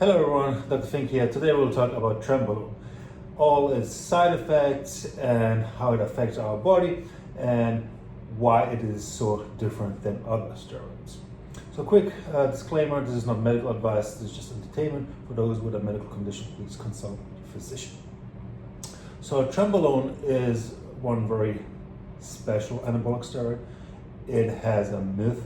Hello everyone, Dr. Fink here. Today we'll talk about Trenbolone, all its side effects and how it affects our body and why it is so different than other steroids. So quick disclaimer, this is not medical advice, this is just entertainment. For those with a medical condition, please consult a physician. So Trenbolone is one very special anabolic steroid. It has a myth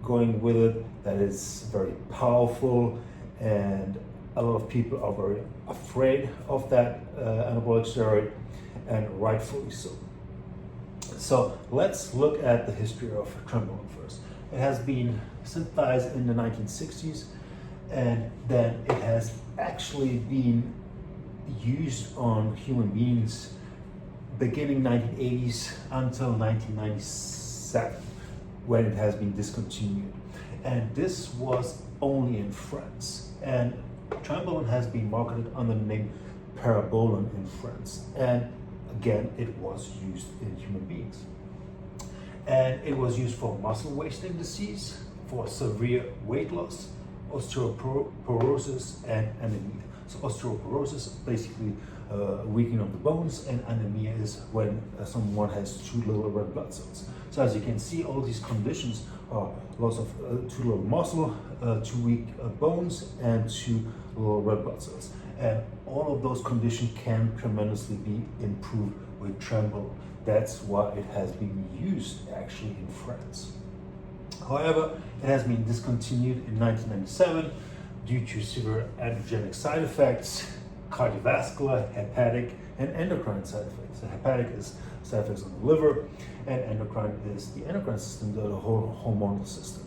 going with it that it's very powerful, and a lot of people are very afraid of that anabolic steroid, and rightfully so. So let's look at the history of Trenbolone first. It has been synthesized in the 1960s, and then it has actually been used on human beings beginning 1980s until 1997, when it has been discontinued. And this was only in France. And Trenbolone has been marketed under the name Parabolone in France. And again, it was used in human beings. And it was used for muscle wasting disease, for severe weight loss, osteoporosis, and anemia. So osteoporosis, basically weakening of the bones, and anemia is when someone has too little red blood cells. So as you can see, all these conditions are loss of too little muscle, too weak bones, and too little red blood cells. And all of those conditions can tremendously be improved with Trenbolone. That's why it has been used actually in France. However, it has been discontinued in 1997 due to severe androgenic side effects, cardiovascular, hepatic, and endocrine side effects. The hepatic is side effects on the liver, and endocrine is the endocrine system, the whole hormonal system.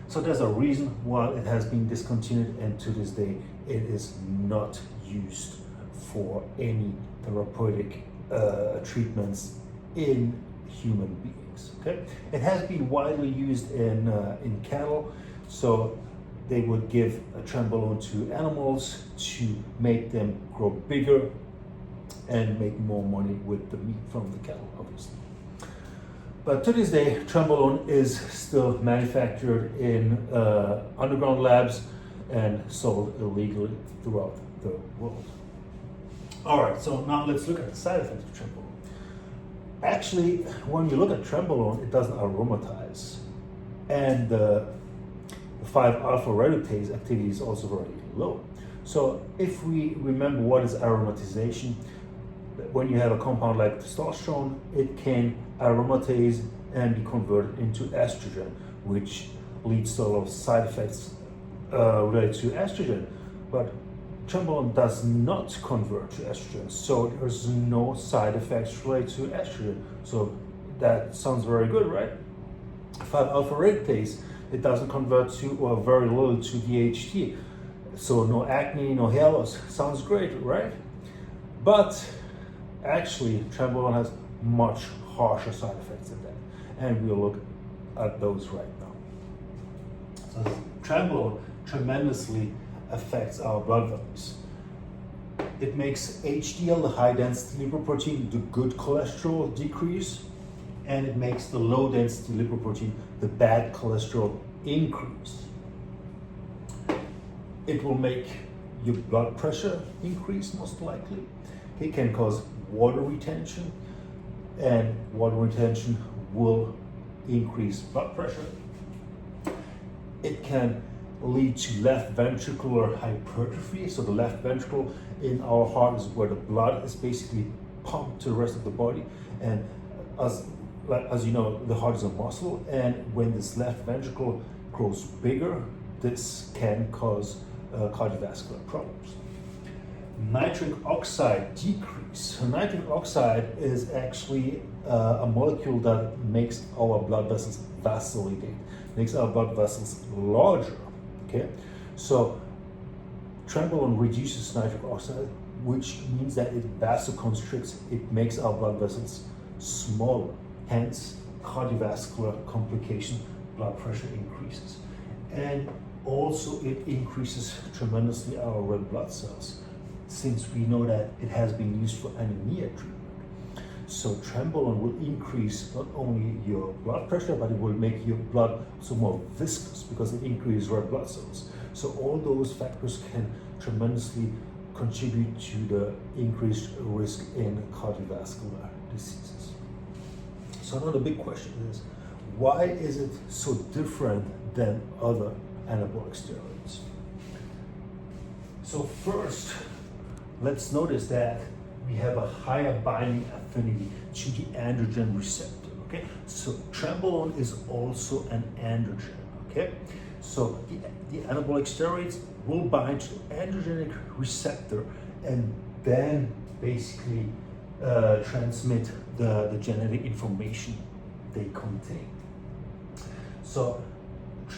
So there's a reason why it has been discontinued, and to this day it is not used for any therapeutic treatments in human beings. Okay, it has been widely used in cattle, so they would give a Trenbolone to animals to make them grow bigger and make more money with the meat from the cattle, obviously. But to this day, Trenbolone is still manufactured in underground labs and sold illegally throughout the world. All right, so now let's look at the side effects of Trenbolone. Actually, when you look at Trenbolone, it doesn't aromatize, and the 5-alpha reductase activity is also very low. So if we remember what is aromatization, when you have a compound like testosterone, it can aromatase and be converted into estrogen, which leads to a lot of side effects related to estrogen. But Trenbolone does not convert to estrogen, so there's no side effects related to estrogen. So that sounds very good, right? 5-alpha reductase, it doesn't convert to, or very little, to DHT. So no acne, no hair loss. Sounds great, right? But actually, Trenbolone has much harsher side effects than that. And we'll look at those right now. So Trenbolone tremendously affects our blood vessels. It makes HDL, the high density lipoprotein, the good cholesterol, decrease, and it makes the low density lipoprotein, the bad cholesterol, increase. It will make your blood pressure increase, most likely. It can cause water retention, and water retention will increase blood pressure. It can lead to left ventricular hypertrophy. So the left ventricle in our heart is where the blood is basically pumped to the rest of the body, and as you know, the heart is a muscle, and when this left ventricle grows bigger, this can cause cardiovascular problems. Nitric oxide decrease. So nitric oxide is actually a molecule that makes our blood vessels vasodilate, makes our blood vessels larger. Okay, so Trenbolone reduces nitric oxide, which means that it vasoconstricts. It makes our blood vessels smaller. Hence, cardiovascular complication, blood pressure increases. And also it increases tremendously our red blood cells, since we know that it has been used for anemia treatment. So Trenbolone will increase not only your blood pressure, but it will make your blood so more viscous because it increases red blood cells. So all those factors can tremendously contribute to the increased risk in cardiovascular diseases. So now the big question is, why is it so different than other anabolic steroids? So first, let's notice that we have a higher binding affinity to the androgen receptor, okay? So Trenbolone is also an androgen, okay? So the anabolic steroids will bind to the androgenic receptor and then basically transmit the genetic information they contain. So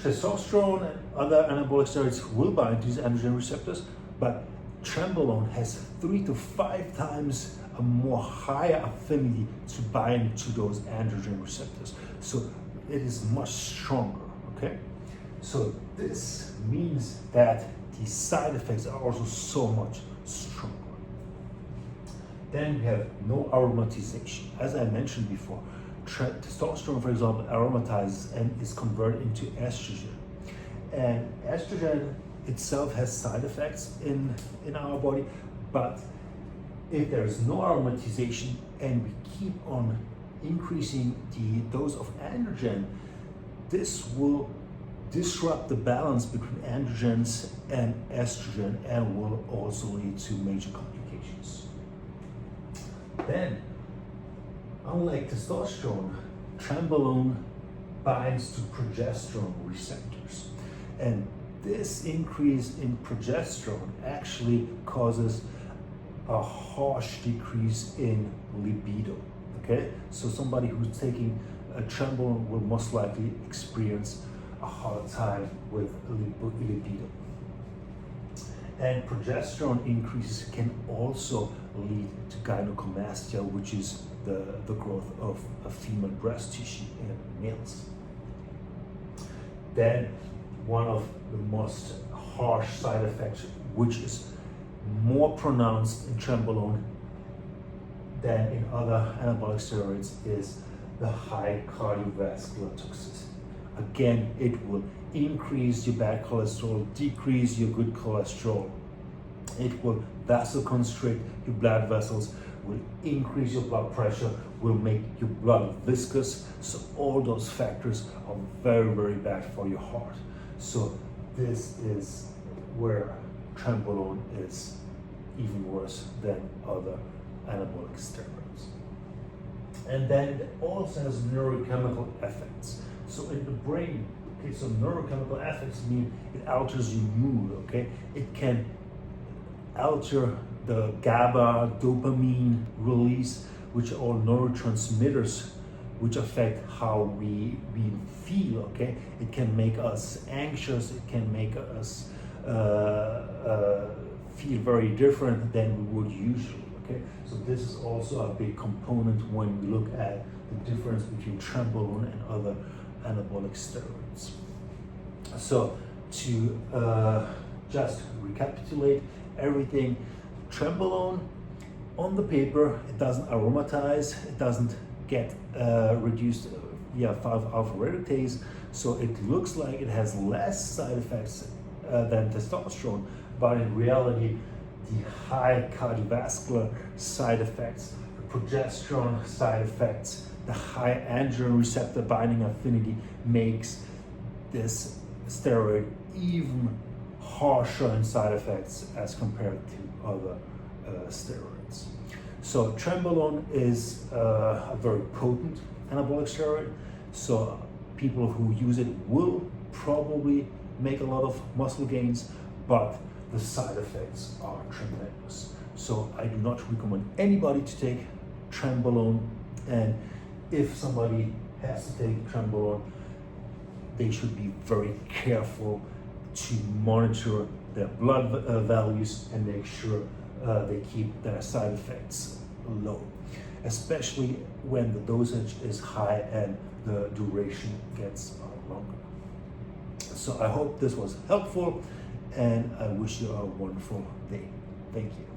testosterone and other anabolic steroids will bind to these androgen receptors, but Trenbolone has 3 to 5 times a more higher affinity to bind to those androgen receptors. So it is much stronger, okay? So this means that the side effects are also so much stronger. Then we have no aromatization. As I mentioned before, testosterone, for example, aromatizes and is converted into estrogen. And estrogen itself has side effects in our body, but if there is no aromatization and we keep on increasing the dose of androgen, this will disrupt the balance between androgens and estrogen and will also lead to major complications. Then, unlike testosterone, Trenbolone binds to progesterone receptors. And this increase in progesterone actually causes a harsh decrease in libido, okay? So somebody who's taking a Trenbolone will most likely experience a hard time with libido. And progesterone increases can also lead to gynecomastia, which is the growth of a female breast tissue in males. Then one of the most harsh side effects, which is more pronounced in Trenbolone than in other anabolic steroids, is the high cardiovascular toxicity. Again, it will increase your bad cholesterol, decrease your good cholesterol. It will vasoconstrict your blood vessels, will increase your blood pressure, will make your blood viscous. So all those factors are very, very bad for your heart. So this is where Trenbolone is even worse than other anabolic steroids. And then it also has neurochemical effects. So in the brain, okay, so neurochemical effects mean it alters your mood, okay? It can alter the GABA, dopamine release, which are all neurotransmitters which affect how we feel, okay? It can make us anxious, it can make us feel very different than we would usually, okay? So this is also a big component when we look at the difference between Trenbolone and other anabolic steroids. So to just recapitulate everything, Trenbolone on the paper, it doesn't aromatize, it doesn't get reduced via 5-alpha reductase, so it looks like it has less side effects than testosterone, but in reality, the high cardiovascular side effects, the progesterone side effects, the high androgen receptor binding affinity makes this steroid even harsher in side effects as compared to other steroids. So Trenbolone is a very potent anabolic steroid. So people who use it will probably make a lot of muscle gains, but the side effects are tremendous. So I do not recommend anybody to take Trenbolone, and if somebody has to take Trenbolone, they should be very careful to monitor their blood values and make sure they keep their side effects low, especially when the dosage is high and the duration gets longer. So I hope this was helpful, and I wish you a wonderful day. Thank you.